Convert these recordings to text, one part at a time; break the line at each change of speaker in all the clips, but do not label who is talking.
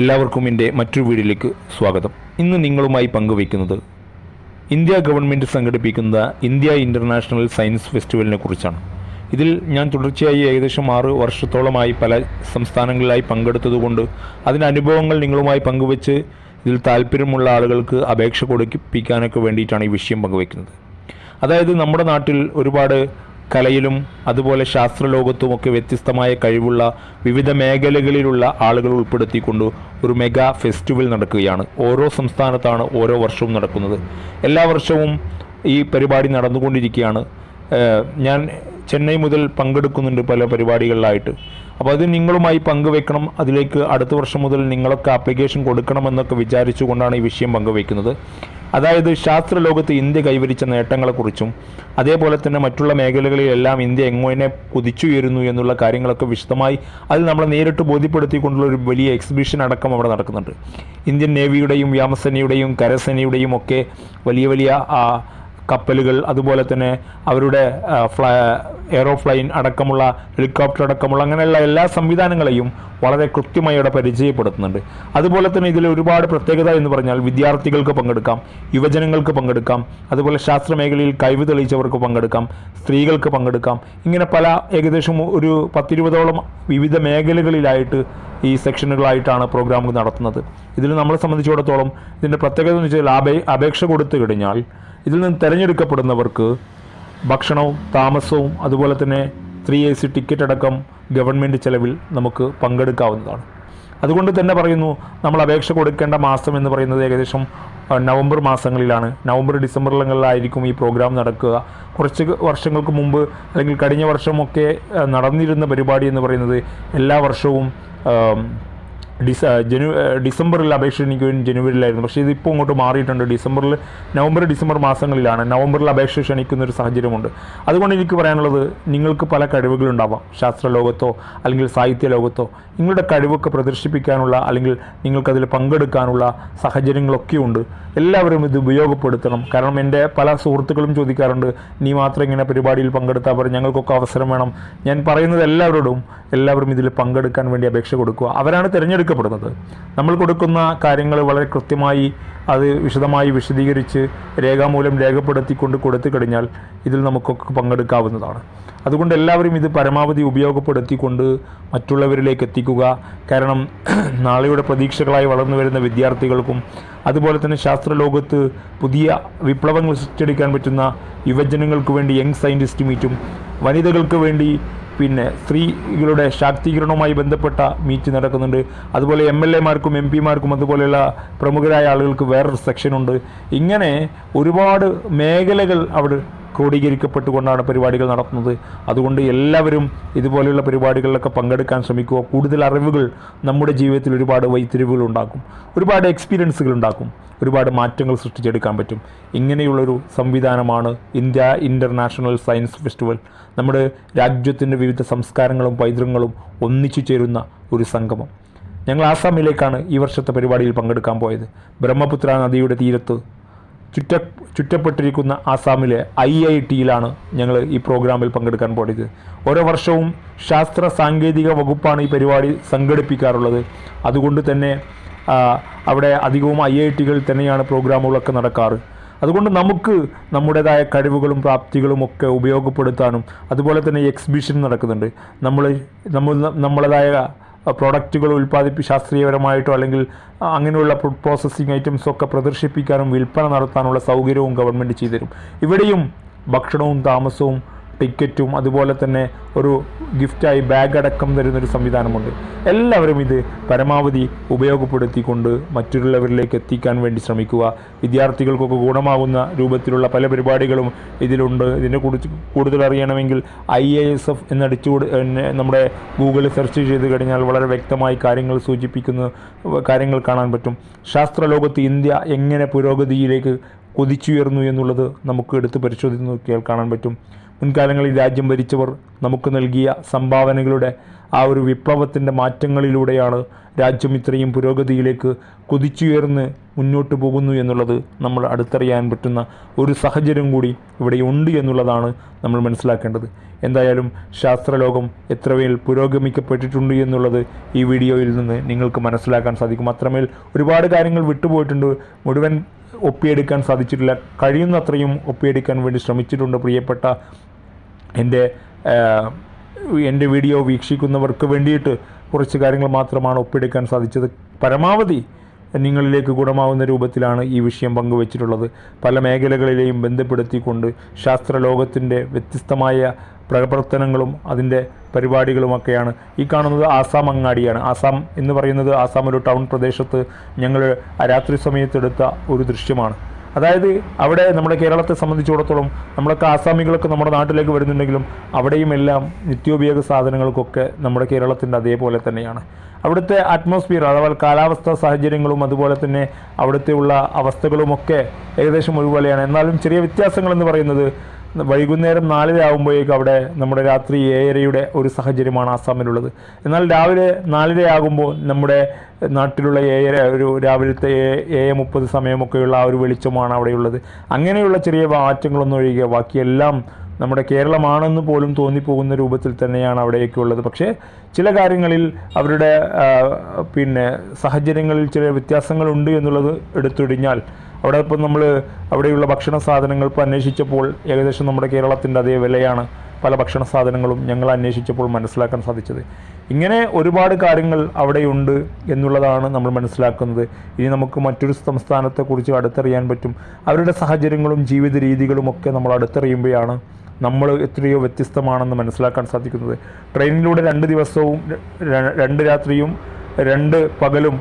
എല്ലാവർക്കും എൻ്റെ മറ്റൊരു വീഡിയോയിലേക്ക് സ്വാഗതം. ഇന്ന് നിങ്ങളുമായി പങ്കുവയ്ക്കുന്നത് ഇന്ത്യ ഗവൺമെൻറ് സംഘടിപ്പിക്കുന്ന ഇന്ത്യ ഇൻ്റർനാഷണൽ സയൻസ് ഫെസ്റ്റിവലിനെ കുറിച്ചാണ്. ഇതിൽ ഞാൻ തുടർച്ചയായി ഏകദേശം 6 വർഷത്തോളമായി പല സംസ്ഥാനങ്ങളിലായി പങ്കെടുത്തതുകൊണ്ട് അതിൻ്റെ അനുഭവങ്ങൾ നിങ്ങളുമായി പങ്കുവെച്ച് ഇതിൽ താല്പര്യമുള്ള ആളുകൾക്ക് അപേക്ഷ കൊടുപ്പിക്കാനൊക്കെ വേണ്ടിയിട്ടാണ് ഈ വിഷയം പങ്കുവയ്ക്കുന്നത്. അതായത് നമ്മുടെ നാട്ടിൽ ഒരുപാട് കലയിലും അതുപോലെ ശാസ്ത്രലോകത്തുമൊക്കെ വ്യത്യസ്തമായ കഴിവുള്ള വിവിധ മേഖലകളിലുള്ള ആളുകൾ ഉൾപ്പെടുത്തിക്കൊണ്ട് ഒരു മെഗാ ഫെസ്റ്റിവൽ നടക്കുകയാണ്. ഓരോ സംസ്ഥാനത്താണ് ഓരോ വർഷവും നടക്കുന്നത്. എല്ലാ വർഷവും ഈ പരിപാടി നടന്നുകൊണ്ടിരിക്കുകയാണ്. ഞാൻ ചെന്നൈ മുതൽ പങ്കെടുക്കുന്നുണ്ട് പല പരിപാടികളിലായിട്ട്. അപ്പോൾ അത് നിങ്ങളുമായി പങ്കുവെക്കണം. അതിലേക്ക് അടുത്ത വർഷം മുതൽ നിങ്ങളൊക്കെ ആപ്ലിക്കേഷൻ കൊടുക്കണമെന്നൊക്കെ വിചാരിച്ചുകൊണ്ടാണ് ഈ വിഷയം പങ്കുവയ്ക്കുന്നത്. അതായത് ശാസ്ത്രലോകത്ത് ഇന്ത്യ കൈവരിച്ച നേട്ടങ്ങളെക്കുറിച്ചും അതേപോലെ തന്നെ മറ്റുള്ള മേഖലകളിലെല്ലാം ഇന്ത്യ എങ്ങനെ കുതിച്ചുയരുന്നു എന്നുള്ള കാര്യങ്ങളൊക്കെ വിശദമായി അതിൽ നമ്മളെ നേരിട്ട് ബോധ്യപ്പെടുത്തിക്കൊണ്ടുള്ള ഒരു വലിയ എക്സിബിഷൻ അടക്കം അവിടെ നടക്കുന്നുണ്ട്. ഇന്ത്യൻ നേവിയുടെയും വ്യോമസേനയുടെയും കരസേനയുടെയും ഒക്കെ വലിയ വലിയ കപ്പലുകൾ, അതുപോലെ തന്നെ അവരുടെ എയറോപ്ലെയിൻ അടക്കമുള്ള ഹെലികോപ്റ്റർ അടക്കമുള്ള അങ്ങനെയുള്ള എല്ലാ സംവിധാനങ്ങളെയും വളരെ കൃത്യമായി അവിടെ പരിചയപ്പെടുത്തുന്നുണ്ട്. അതുപോലെ തന്നെ ഇതിൽ ഒരുപാട് പ്രത്യേകത എന്ന് പറഞ്ഞാൽ വിദ്യാർത്ഥികൾക്ക് പങ്കെടുക്കാം, യുവജനങ്ങൾക്ക് പങ്കെടുക്കാം, അതുപോലെ ശാസ്ത്രമേഖലയിൽ കഴിവ് തെളിയിച്ചവർക്ക് പങ്കെടുക്കാം, സ്ത്രീകൾക്ക് പങ്കെടുക്കാം. ഇങ്ങനെ പല ഏകദേശം ഒരു 10-20ഓളം വിവിധ മേഖലകളിലായിട്ട് ഈ സെക്ഷനുകളായിട്ടാണ് പ്രോഗ്രാമുകൾ നടത്തുന്നത്. ഇതിൽ നമ്മളെ സംബന്ധിച്ചിടത്തോളം ഇതിൻ്റെ പ്രത്യേകത എന്ന് വെച്ചാൽ അപേക്ഷ കൊടുത്തു കഴിഞ്ഞാൽ ഇതിൽ നിന്ന് തിരഞ്ഞെടുക്കപ്പെടുന്നവർക്ക് ഭക്ഷണവും താമസവും അതുപോലെ തന്നെ 3AC ടിക്കറ്റ് അടക്കം ഗവൺമെൻറ് ചെലവിൽ നമുക്ക് പങ്കെടുക്കാവുന്നതാണ്. അതുകൊണ്ട് തന്നെ പറയുന്നു, നമ്മൾ അപേക്ഷ കൊടുക്കേണ്ട മാസം എന്ന് പറയുന്നത് ഏകദേശം നവംബർ മാസങ്ങളിലാണ്. നവംബർ ഡിസംബറിലായിരിക്കും ഈ പ്രോഗ്രാം നടക്കുക. കുറച്ച് വർഷങ്ങൾക്ക് മുമ്പ് അല്ലെങ്കിൽ കഴിഞ്ഞ വർഷമൊക്കെ നടന്നിരുന്ന പരിപാടി എന്ന് പറയുന്നത് എല്ലാ വർഷവും ഡിസംബറിൽ അപേക്ഷ ക്ഷണിക്കുകയും ജനുവരിയിലായിരുന്നു. പക്ഷേ ഇതിപ്പോൾ ഇങ്ങോട്ട് മാറിയിട്ടുണ്ട്. നവംബർ ഡിസംബർ മാസങ്ങളിലാണ് നവംബറിൽ അപേക്ഷ ക്ഷണിക്കുന്ന ഒരു സാഹചര്യമുണ്ട്. അതുകൊണ്ട് എനിക്ക് പറയാനുള്ളത്, നിങ്ങൾക്ക് പല കഴിവുകളുണ്ടാവാം. ശാസ്ത്രലോകത്തോ അല്ലെങ്കിൽ സാഹിത്യ ലോകത്തോ നിങ്ങളുടെ കഴിവൊക്കെ പ്രദർശിപ്പിക്കാനുള്ള അല്ലെങ്കിൽ നിങ്ങൾക്കതിൽ പങ്കെടുക്കാനുള്ള സാഹചര്യങ്ങളൊക്കെ ഉണ്ട്. എല്ലാവരും ഇത് ഉപയോഗപ്പെടുത്തണം. കാരണം എൻ്റെ പല സുഹൃത്തുക്കളും ചോദിക്കാറുണ്ട്, നീ മാത്രം ഇങ്ങനെ പരിപാടിയിൽ പങ്കെടുത്താൽ പറയും, ഞങ്ങൾക്കൊക്കെ അവസരം വേണം. ഞാൻ പറയുന്നത് എല്ലാവരും ഇതിൽ പങ്കെടുക്കാൻ വേണ്ടി അപേക്ഷ കൊടുക്കുക. അവരാണ് തിരഞ്ഞെടുക്കപ്പെടുന്നത്. നമ്മൾ കൊടുക്കുന്ന കാര്യങ്ങൾ വളരെ കൃത്യമായി അത് വിശദമായി വിശദീകരിച്ച് രേഖാമൂലം രേഖപ്പെടുത്തിക്കൊണ്ട് കൊടുത്തു കഴിഞ്ഞാൽ ഇതിൽ നമുക്കൊക്കെ പങ്കെടുക്കാവുന്നതാണ്. അതുകൊണ്ട് എല്ലാവരും ഇത് പരമാവധി ഉപയോഗപ്പെടുത്തിക്കൊണ്ട് മറ്റുള്ളവരിലേക്ക് എത്തിക്കുക. കാരണം നാളെയുടെ പ്രതീക്ഷകളായി വളർന്നു വരുന്ന വിദ്യാർത്ഥികൾക്കും അതുപോലെ തന്നെ ശാസ്ത്രലോകത്ത് പുതിയ വിപ്ലവങ്ങൾ സൃഷ്ടിച്ചെടുക്കാൻ പറ്റുന്ന യുവജനങ്ങൾക്ക് വേണ്ടി യങ് സയൻറ്റിസ്റ്റ് മീറ്റും, വനിതകൾക്ക് വേണ്ടി പിന്നെ സ്ത്രീകളുടെ ശാക്തീകരണവുമായി ബന്ധപ്പെട്ട മീറ്റ് നടക്കുന്നുണ്ട്. അതുപോലെ MLA-മാർക്കും MP-മാർക്കും അതുപോലെയുള്ള പ്രമുഖരായ ആളുകൾക്ക് വേറൊരു സെക്ഷനുണ്ട്. ഇങ്ങനെ ഒരുപാട് മേഖലകൾ അവിടെ ക്രോഡീകരിക്കപ്പെട്ടുകൊണ്ടാണ് പരിപാടികൾ നടത്തുന്നത്. അതുകൊണ്ട് എല്ലാവരും ഇതുപോലെയുള്ള പരിപാടികളിലൊക്കെ പങ്കെടുക്കാൻ ശ്രമിക്കുക. കൂടുതൽ അറിവുകൾ നമ്മുടെ ജീവിതത്തിൽ ഒരുപാട് വഴിത്തിരിവുകൾ ഉണ്ടാക്കും, ഒരുപാട് എക്സ്പീരിയൻസുകൾ ഉണ്ടാക്കും, ഒരുപാട് മാറ്റങ്ങൾ സൃഷ്ടിച്ചെടുക്കാൻ പറ്റും. ഇങ്ങനെയുള്ളൊരു സംവിധാനമാണ് ഇന്ത്യ ഇൻ്റർനാഷണൽ സയൻസ് ഫെസ്റ്റിവൽ. നമ്മുടെ രാജ്യത്തിൻ്റെ വിവിധ സംസ്കാരങ്ങളും പൈതൃകങ്ങളും ഒന്നിച്ചു ചേരുന്ന ഒരു സംഗമം. ഞങ്ങൾ ആസാമിലേക്കാണ് ഈ വർഷത്തെ പരിപാടിയിൽ പങ്കെടുക്കാൻ പോയത്. ബ്രഹ്മപുത്ര നദിയുടെ തീരത്ത് ചുറ്റപ്പെട്ടിരിക്കുന്ന ആസാമിലെ IIT-യിലാണ് ഞങ്ങൾ ഈ പ്രോഗ്രാമിൽ പങ്കെടുക്കാൻ പോയത്. ഓരോ വർഷവും ശാസ്ത്ര സാങ്കേതിക വകുപ്പാണ് ഈ പരിപാടി സംഘടിപ്പിക്കാറുള്ളത്. അതുകൊണ്ട് തന്നെ അവിടെ അധികവും IIT-കൾ തന്നെയാണ് പ്രോഗ്രാമുകളൊക്കെ നടക്കാറ്. അതുകൊണ്ട് നമുക്ക് നമ്മുടേതായ കഴിവുകളും പ്രാപ്തികളും ഒക്കെ ഉപയോഗപ്പെടുത്താനും അതുപോലെ തന്നെ എക്സിബിഷൻ നടക്കുന്നുണ്ട്. നമ്മളേതായ പ്രോഡക്റ്റുകൾ ശാസ്ത്രീയപരമായിട്ടോ അല്ലെങ്കിൽ അങ്ങനെയുള്ള ഫുഡ് പ്രോസസ്സിങ് ഐറ്റംസൊക്കെ പ്രദർശിപ്പിക്കാനും വിൽപ്പന നടത്താനുള്ള സൗകര്യവും ഗവൺമെൻറ് ചെയ്തുതരും. ഇവിടെയും ഭക്ഷണവും താമസവും ടിക്കറ്റും അതുപോലെ തന്നെ ഒരു ഗിഫ്റ്റായി ബാഗ് അടക്കം തരുന്നൊരു സംവിധാനമുണ്ട്. എല്ലാവരും ഇത് പരമാവധി ഉപയോഗപ്പെടുത്തിക്കൊണ്ട് മറ്റുള്ളവരിലേക്ക് എത്തിക്കാൻ വേണ്ടി ശ്രമിക്കുക. വിദ്യാർത്ഥികൾക്കൊക്കെ ഗുണമാകുന്ന രൂപത്തിലുള്ള പല പരിപാടികളും ഇതിലുണ്ട്. ഇതിനെക്കുറിച്ച് കൂടുതൽ അറിയണമെങ്കിൽ IASF നമ്മുടെ ഗൂഗിളിൽ സെർച്ച് ചെയ്ത് കഴിഞ്ഞാൽ വളരെ വ്യക്തമായി കാര്യങ്ങൾ സൂചിപ്പിക്കുന്ന കാര്യങ്ങൾ കാണാൻ പറ്റും. ശാസ്ത്രലോകത്ത് ഇന്ത്യ എങ്ങനെ പുരോഗതിയിലേക്ക് കുതിച്ചുയർന്നു എന്നുള്ളത് നമുക്ക് എടുത്ത് പരിശോധിച്ച് നോക്കിയാൽ കാണാൻ പറ്റും. മുൻകാലങ്ങളിൽ രാജ്യം ഭരിച്ചവർ നമുക്ക് നൽകിയ സംഭാവനകളുടെ ആ ഒരു വിപ്ലവത്തിൻ്റെ മാറ്റങ്ങളിലൂടെയാണ് രാജ്യം ഇത്രയും പുരോഗതിയിലേക്ക് കുതിച്ചുയർന്ന് മുന്നോട്ട് പോകുന്നു എന്നുള്ളത് നമ്മൾ അടുത്തറിയാൻ പറ്റുന്ന ഒരു സാഹചര്യം കൂടി ഇവിടെ ഉണ്ട് എന്നുള്ളതാണ് നമ്മൾ മനസ്സിലാക്കേണ്ടത്. എന്തായാലും ശാസ്ത്രലോകം എത്രമേൽ പുരോഗമിക്കപ്പെട്ടിട്ടുണ്ട് എന്നുള്ളത് ഈ വീഡിയോയിൽ നിന്ന് നിങ്ങൾക്ക് മനസ്സിലാക്കാൻ സാധിക്കും. അത്രമേൽ ഒരുപാട് കാര്യങ്ങൾ വിട്ടുപോയിട്ടുണ്ട്, മുഴുവൻ ഒപ്പിയെടുക്കാൻ സാധിച്ചിട്ടില്ല. കഴിയുന്നത്രയും ഒപ്പിയെടുക്കാൻ വേണ്ടി ശ്രമിച്ചിട്ടുണ്ട്. പ്രിയപ്പെട്ട എൻ്റെ വീഡിയോ വീക്ഷിക്കുന്നവർക്ക് വേണ്ടിയിട്ട് കുറച്ച് കാര്യങ്ങൾ മാത്രമാണ് ഒപ്പിയെടുക്കാൻ സാധിച്ചത്. പരമാവധി നിങ്ങളിലേക്ക് ഗുണമാവുന്ന രൂപത്തിലാണ് ഈ വിഷയം പങ്കുവച്ചിട്ടുള്ളത്. പല മേഖലകളിലെയും ബന്ധപ്പെടുത്തിക്കൊണ്ട് ശാസ്ത്രലോകത്തിൻ്റെ വ്യത്യസ്തമായ പ്രവർത്തനങ്ങളും അതിൻ്റെ പരിപാടികളുമൊക്കെയാണ്. ഈ കാണുന്നത് ആസാം അങ്ങാടിയാണ്. ആസാം എന്ന് പറയുന്നത് ആസാം ഒരു ടൗൺ പ്രദേശത്ത് ഞങ്ങൾ രാത്രി സമയത്തെടുത്ത ഒരു ദൃശ്യമാണ്. അതായത് അവിടെ നമ്മുടെ കേരളത്തെ സംബന്ധിച്ചിടത്തോളം നമ്മളൊക്കെ ആസാമികളൊക്കെ നമ്മുടെ നാട്ടിലേക്ക് വരുന്നുണ്ടെങ്കിലും അവിടെയും എല്ലാം നിത്യോപയോഗ സാധനങ്ങൾക്കൊക്കെ നമ്മുടെ കേരളത്തിൻ്റെ അതേപോലെ തന്നെയാണ്. അവിടുത്തെ അറ്റ്മോസ്ഫിയർ അഥവാ കാലാവസ്ഥാ സാഹചര്യങ്ങളും അതുപോലെ തന്നെ അവിടുത്തെയുള്ള അവസ്ഥകളുമൊക്കെ ഏകദേശം ഒരുപോലെയാണ്. എന്നാലും ചെറിയ വ്യത്യാസങ്ങളെന്ന് പറയുന്നത് വൈകുന്നേരം 4 ആകുമ്പോഴേക്കും അവിടെ നമ്മുടെ രാത്രി 7:30 ഒരു സാഹചര്യമാണ് ആസാമിലുള്ളത്. എന്നാൽ രാവിലെ 4 ആകുമ്പോൾ നമ്മുടെ നാട്ടിലുള്ള 7:30 ഒരു രാവിലത്തെ 7:30 സമയമൊക്കെയുള്ള ആ ഒരു വെളിച്ചമാണ് അവിടെയുള്ളത്. അങ്ങനെയുള്ള ചെറിയ മാറ്റങ്ങളൊന്നും ഒഴികെ ബാക്കിയെല്ലാം നമ്മുടെ കേരളമാണെന്ന് പോലും തോന്നിപ്പോകുന്ന രൂപത്തിൽ തന്നെയാണ് അവിടെയൊക്കെ ഉള്ളത്. പക്ഷേ ചില കാര്യങ്ങളിൽ അവരുടെ സാഹചര്യങ്ങളിൽ ചില വ്യത്യാസങ്ങളുണ്ട് എന്നുള്ളത് എടുത്തൊഴിഞ്ഞാൽ അവിടെ ഇപ്പം നമ്മൾ അവിടെയുള്ള ഭക്ഷണ സാധനങ്ങൾ ഇപ്പോൾ അന്വേഷിച്ചപ്പോൾ ഏകദേശം നമ്മുടെ കേരളത്തിൻ്റെ അതേ വിലയാണ് പല ഭക്ഷണ സാധനങ്ങളും ഞങ്ങൾ അന്വേഷിച്ചപ്പോൾ മനസ്സിലാക്കാൻ സാധിച്ചത്. ഇങ്ങനെ ഒരുപാട് കാര്യങ്ങൾ അവിടെയുണ്ട് എന്നുള്ളതാണ് നമ്മൾ മനസ്സിലാക്കുന്നത്. ഇനി നമുക്ക് മറ്റൊരു സംസ്ഥാനത്തെക്കുറിച്ച് അടുത്തറിയാൻ പറ്റും. അവരുടെ സാഹചര്യങ്ങളും ജീവിത രീതികളുമൊക്കെ നമ്മൾ അടുത്തറിയുമ്പോഴാണ് നമ്മൾ എത്രയോ വ്യത്യസ്തമാണെന്ന് മനസ്സിലാക്കാൻ സാധിക്കുന്നത്. ട്രെയിനിലൂടെ 2 ദിവസവും 2 രാത്രിയും 2 പകലും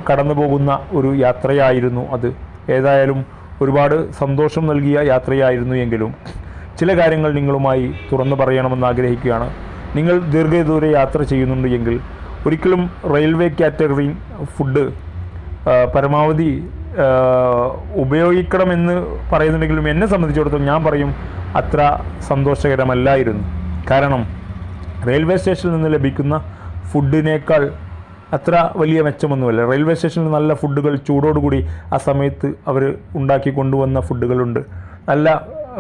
കടന്നു പോകുന്ന ഒരു യാത്രയായിരുന്നു അത്. ഏതായാലും ഒരുപാട് സന്തോഷം നൽകിയ യാത്രയായിരുന്നു എങ്കിലും ചില കാര്യങ്ങൾ നിങ്ങളുമായി തുറന്നു പറയണമെന്ന് ആഗ്രഹിക്കുകയാണ്. നിങ്ങൾ ദീർഘദൂര യാത്ര ചെയ്യുന്നുണ്ട് എങ്കിൽ ഒരിക്കലും റെയിൽവേ കാറ്റഗറി ഫുഡ് പരമാവധി ഉപയോഗിക്കണമെന്ന് പറയുന്നുണ്ടെങ്കിലും എന്നെ സംബന്ധിച്ചിടത്തോളം ഞാൻ പറയും അത്ര സന്തോഷകരമല്ലായിരുന്നു. കാരണം റെയിൽവേ സ്റ്റേഷനിൽ നിന്ന് ലഭിക്കുന്ന ഫുഡിനേക്കാൾ അത്ര വലിയ മെച്ചമൊന്നുമല്ല. റെയിൽവേ സ്റ്റേഷനിൽ നല്ല ഫുഡുകൾ ചൂടോടുകൂടി ആ സമയത്ത് അവർ ഉണ്ടാക്കി കൊണ്ടുവന്ന ഫുഡുകളുണ്ട്. നല്ല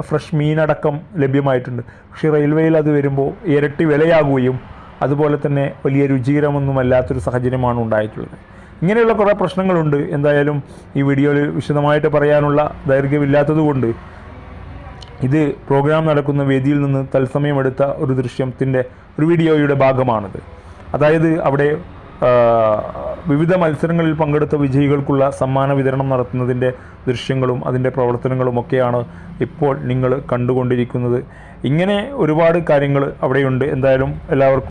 ഫ്രഷ് മീനടക്കം ലഭ്യമായിട്ടുണ്ട്. പക്ഷേ റെയിൽവേയിൽ അത് വരുമ്പോൾ ഇരട്ടി വിലയാകുകയും അതുപോലെ തന്നെ വലിയ രുചികരമൊന്നുമല്ലാത്തൊരു സാഹചര്യമാണ് ഉണ്ടായിട്ടുള്ളത്. ഇങ്ങനെയുള്ള കുറേ പ്രശ്നങ്ങളുണ്ട്. എന്തായാലും ഈ വീഡിയോയിൽ വിശദമായിട്ട് പറയാനുള്ള ദൈർഘ്യമില്ലാത്തതുകൊണ്ട് ഇത് പ്രോഗ്രാം നടക്കുന്ന വേദിയിൽ നിന്ന് തത്സമയമെടുത്ത ഒരു ദൃശ്യത്തിൻ്റെ ഒരു വീഡിയോയുടെ ഭാഗമാണിത്. അതായത് അവിടെ വിവിധ മത്സരങ്ങളിൽ പങ്കെടുത്ത വിജയികൾക്കുള്ള സമ്മാന വിതരണം നടത്തുന്നതിൻ്റെ ദൃശ്യങ്ങളും അതിൻ്റെ പ്രവർത്തനങ്ങളുമൊക്കെയാണ് ഇപ്പോൾ നിങ്ങൾ കണ്ടുകൊണ്ടിരിക്കുന്നത്. ഇങ്ങനെ ഒരുപാട് കാര്യങ്ങൾ അവിടെയുണ്ട്. എന്തായാലും എല്ലാവർക്കും